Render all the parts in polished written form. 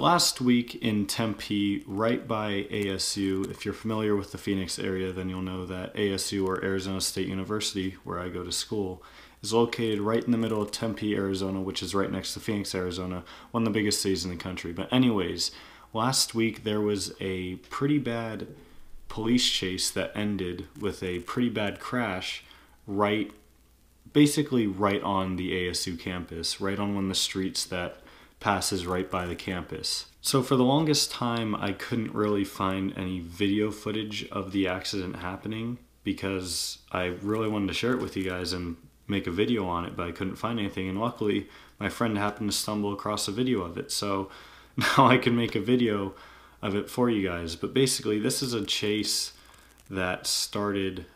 last week in Tempe, right by ASU, if you're familiar with the Phoenix area, then you'll know that ASU, or Arizona State University, where I go to school, is located right in the middle of Tempe, Arizona, which is right next to Phoenix, Arizona, one of the biggest cities in the country. But anyways, last week there was a pretty bad police chase that ended with a pretty bad crash basically right on the ASU campus, right on one of the streets that passes right by the campus. So for the longest time, I couldn't really find any video footage of the accident happening because I really wanted to share it with you guys and make a video on it, but I couldn't find anything. And luckily, my friend happened to stumble across a video of it. So now I can make a video of it for you guys. But basically, this is a chase that started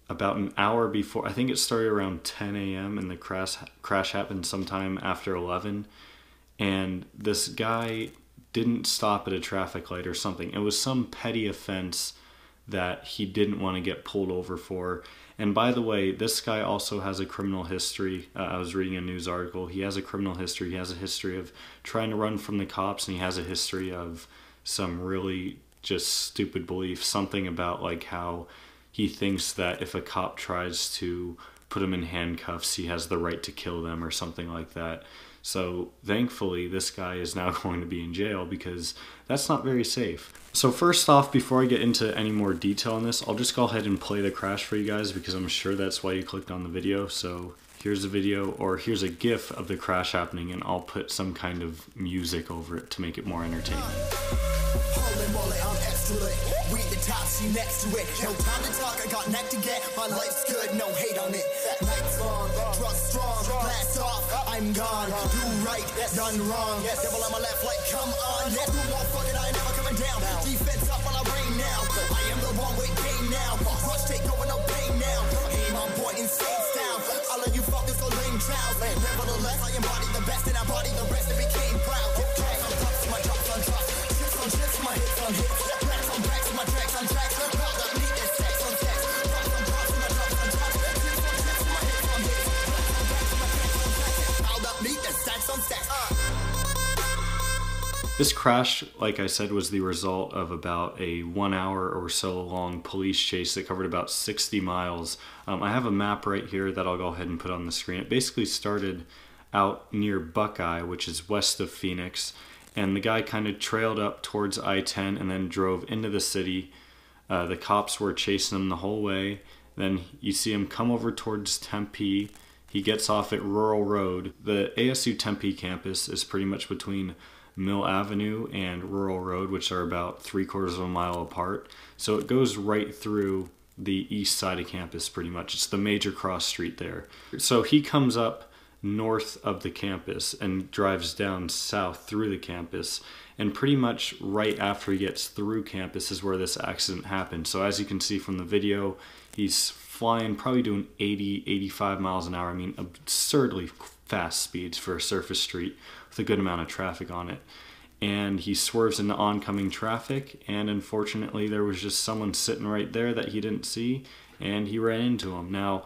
about an hour before. I think it started around 10 a.m. and the crash happened sometime after 11. And this guy didn't stop at a traffic light or something. It was some petty offense that he didn't want to get pulled over for. And by the way, this guy also has a criminal history. I was reading a news article. He has a criminal history. He has a history of trying to run from the cops, and he has a history of some really just stupid beliefs. Something about like how he thinks that if a cop tries to put him in handcuffs, he has the right to kill them or something like that. So thankfully, this guy is now going to be in jail because that's not very safe. So first off, before I get into any more detail on this, I'll just go ahead and play the crash for you guys because I'm sure that's why you clicked on the video. So here's a video, or here's a GIF of the crash happening, and I'll put some kind of music over it to make it more entertaining. Read the top, she next to it. No time to talk, I got neck to get. My life's good, no hate on it. Nights long, drug strong, blast off, I'm gone. Do right, done wrong. Devil on my left, like come on. Yes, do more fucking, I ain't never coming down. Defense up while I rain now. I am the wrong way game now. Rush take over, no pain now. Aim on point, insane style. All of you fuckers go lame trials. Nevertheless, I embody the best and I body the rest and became proud. Okay, I'm tough, my drops on drops. Chips on chips, my hits on hits. Racks on racks, my tracks on tracks. Proud of me and sex on sex. Drops on drops, my drops on drops. Chips on chips, my hits on hits. Racks on racks, my tracks on tracks. Proud of me and sex on sex. This crash, like I said, was the result of about a 1 hour or so long police chase that covered about 60 miles. I have a map right here that I'll go ahead and put on the screen. It basically started out near Buckeye, which is west of Phoenix, and the guy kind of trailed up towards I-10 and then drove into the city. The cops were chasing him the whole way. Then you see him come over towards Tempe. He gets off at Rural Road. The ASU Tempe campus is pretty much between Mill Avenue and Rural Road, which are about 3/4 of a mile apart. So it goes right through the east side of campus pretty much. It's the major cross street there. So he comes up north of the campus and drives down south through the campus, and pretty much right after he gets through campus is where this accident happened. So as you can see from the video, he's flying, probably doing 80, 85 miles an hour. I mean, absurdly fast speeds for a surface street with a good amount of traffic on it. And he swerves into oncoming traffic, and unfortunately there was just someone sitting right there that he didn't see, and he ran into him. Now,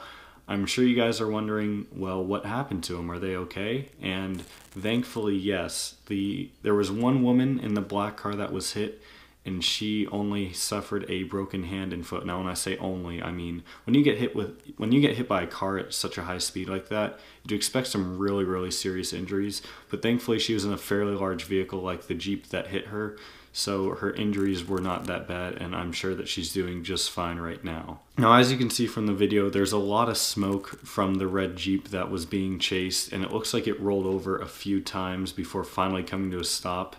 I'm sure you guys are wondering, well, what happened to him? Are they okay? And thankfully, yes. There was one woman in the black car that was hit, and she only suffered a broken hand and foot. Now, when I say only, I mean when you get hit by a car at such a high speed like that, you do expect some really, really serious injuries. But thankfully, she was in a fairly large vehicle like the Jeep that hit her, so her injuries were not that bad, and I'm sure that she's doing just fine right now. Now, as you can see from the video, there's a lot of smoke from the red Jeep that was being chased, and it looks like it rolled over a few times before finally coming to a stop.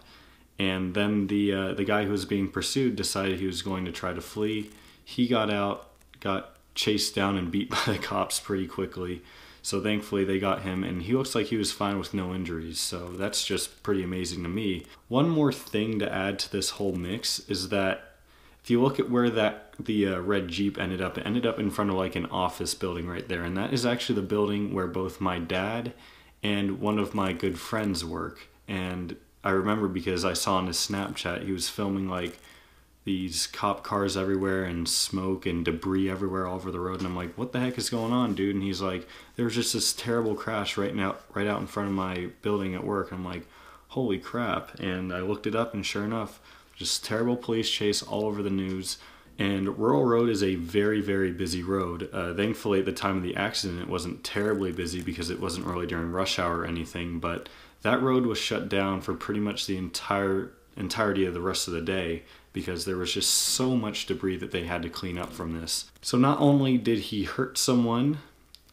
And then the guy who was being pursued decided he was going to try to flee. He got out, got chased down and beat by the cops pretty quickly. So thankfully they got him, and he looks like he was fine with no injuries. So that's just pretty amazing to me. One more thing to add to this whole mix is that if you look at where the red Jeep ended up, it ended up in front of like an office building right there. And that is actually the building where both my dad and one of my good friends work. And I remember because I saw on his Snapchat he was filming like these cop cars everywhere and smoke and debris everywhere all over the road, and I'm like, what the heck is going on, dude? And he's like, there was just this terrible crash right out in front of my building at work. And I'm like, holy crap. And I looked it up, and sure enough, just terrible police chase all over the news. And Rural Road is a very, very busy road. Thankfully, at the time of the accident, it wasn't terribly busy because it wasn't really during rush hour or anything, but that road was shut down for pretty much the entirety of the rest of the day because there was just so much debris that they had to clean up from this. So not only did he hurt someone,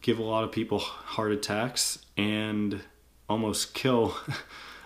give a lot of people heart attacks, and almost kill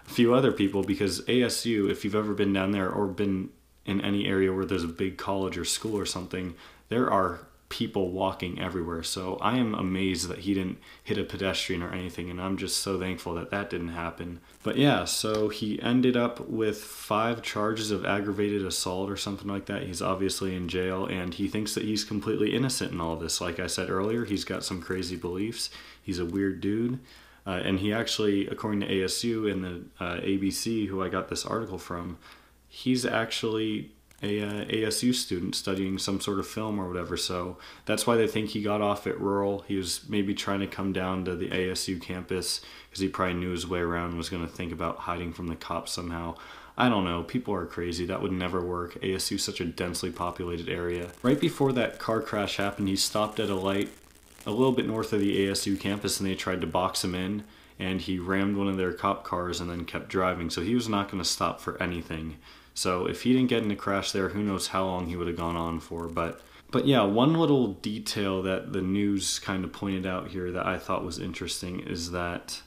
a few other people, because ASU, if you've ever been down there or been in any area where there's a big college or school or something, there are people walking everywhere. So I am amazed that he didn't hit a pedestrian or anything, and I'm just so thankful that that didn't happen. But yeah, so he ended up with 5 charges of aggravated assault or something like that. He's obviously in jail, and he thinks that he's completely innocent in all of this. Like I said earlier, he's got some crazy beliefs. He's a weird dude. And he actually, according to ASU and the ABC, who I got this article from, he's actually a ASU student studying some sort of film or whatever, so that's why they think he got off at Rural. He was maybe trying to come down to the ASU campus because he probably knew his way around and was going to think about hiding from the cops somehow. I don't know, people are crazy. That would never work. ASU is such a densely populated area. Right before that car crash happened, he stopped at a light a little bit north of the ASU campus, and they tried to box him in, and he rammed one of their cop cars and then kept driving, so he was not going to stop for anything. So if he didn't get in a crash there, who knows how long he would have gone on for. But yeah, one little detail that the news kind of pointed out here that I thought was interesting is that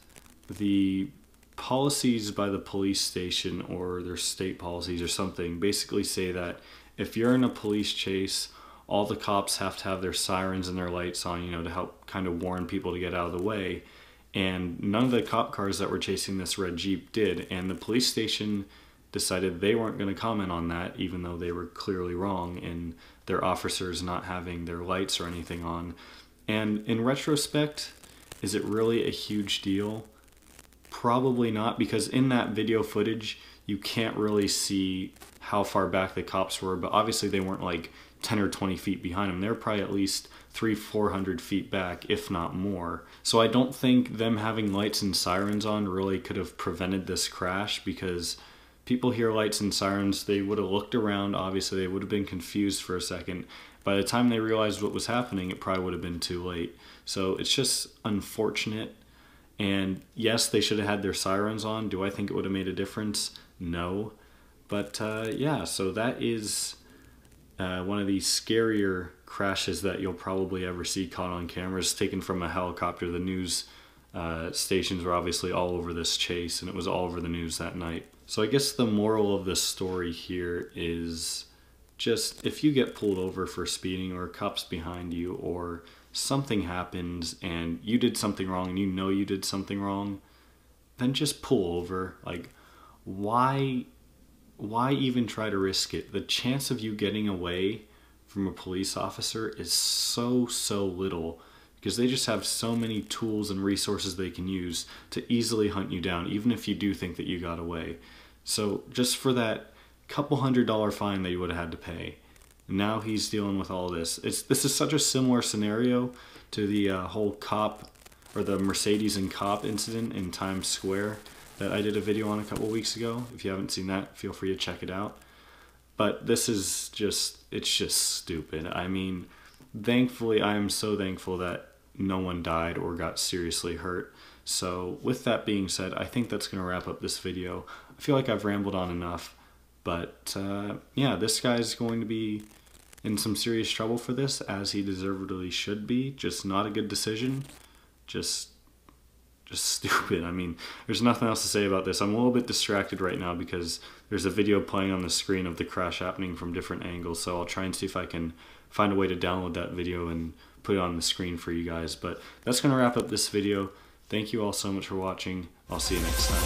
the policies by the police station, or their state policies or something, basically say that if you're in a police chase, all the cops have to have their sirens and their lights on, to help kind of warn people to get out of the way. And none of the cop cars that were chasing this red Jeep did. And the police station decided they weren't going to comment on that, even though they were clearly wrong in their officers not having their lights or anything on. And in retrospect, is it really a huge deal? Probably not, because in that video footage, you can't really see how far back the cops were, but obviously they weren't like 10 or 20 feet behind them. They're probably at least 300-400 feet back, if not more. So I don't think them having lights and sirens on really could have prevented this crash, because people hear lights and sirens, they would have looked around, obviously they would have been confused for a second. By the time they realized what was happening, it probably would have been too late. So it's just unfortunate. And yes, they should have had their sirens on. Do I think it would have made a difference? No. But yeah, so that is one of the scarier crashes that you'll probably ever see caught on cameras, taken from a helicopter. The news stations were obviously all over this chase, and it was all over the news that night. So I guess the moral of this story here is just, if you get pulled over for speeding, or cops behind you, or something happens and you did something wrong and you know you did something wrong, then just pull over. Like, why even try to risk it? The chance of you getting away from a police officer is so little, because they just have so many tools and resources they can use to easily hunt you down, even if you do think that you got away. So just for that couple $100 fine that you would have had to pay, now he's dealing with all this. This is such a similar scenario to the whole cop, or the Mercedes and cop incident in Times Square that I did a video on a couple weeks ago. If you haven't seen that, feel free to check it out. But this is just, it's just stupid. I mean, thankfully, I am so thankful that no one died or got seriously hurt. So with that being said, I think that's going to wrap up this video. I feel like I've rambled on enough, but yeah, this guy's going to be in some serious trouble for this, as he deservedly should be. Just not a good decision. Just stupid. I mean, there's nothing else to say about this. I'm a little bit distracted right now because there's a video playing on the screen of the crash happening from different angles, so I'll try and see if I can find a way to download that video and put it on the screen for you guys. But that's going to wrap up this video. Thank you all so much for watching. I'll see you next time.